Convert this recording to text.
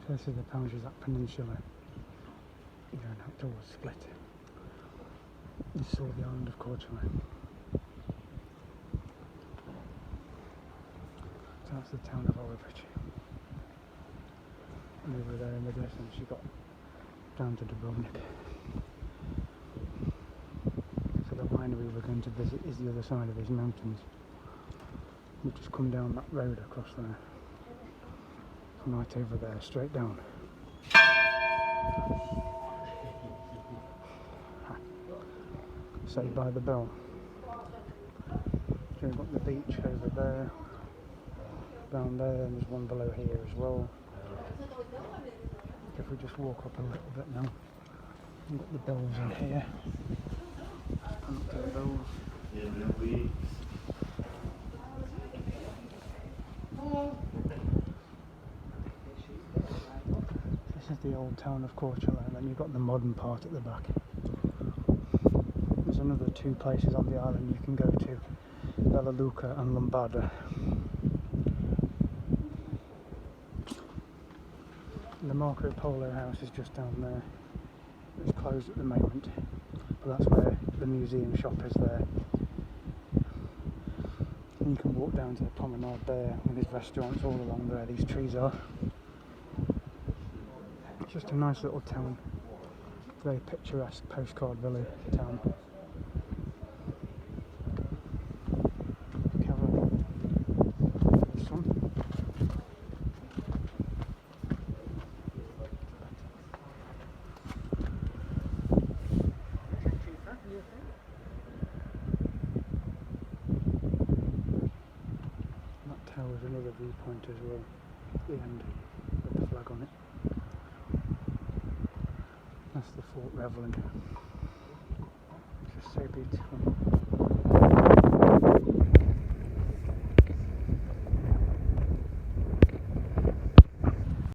So this is the Pangea Peninsula going out towards Split. This is all the island of Korcula. So that's the town of Olivet. And over there in the distance you got down to Dubrovnik. So the winery we're going to visit is the other side of these mountains. We just come down that road across there. Right over there, straight down. Saved by the Bell. So we've got the beach over there, down there, and there's one below here as well. If we just walk up a little bit now, we've got the bells in here. Up to the bells. This is the old town of Korcula, and then you've got the modern part at the back. There's another two places on the island you can go to, Bella Luca and Lombarda. The Marco Polo house is just down there. It's closed at the moment, but that's where the museum shop is there. And you can walk down to the promenade there, and there's restaurants all along where these trees are. It's just a nice little town, very picturesque postcard village town. This one. That tower is another viewpoint as well, at the end with the flag on it. That's the Fort Reveling. It's just so beautiful.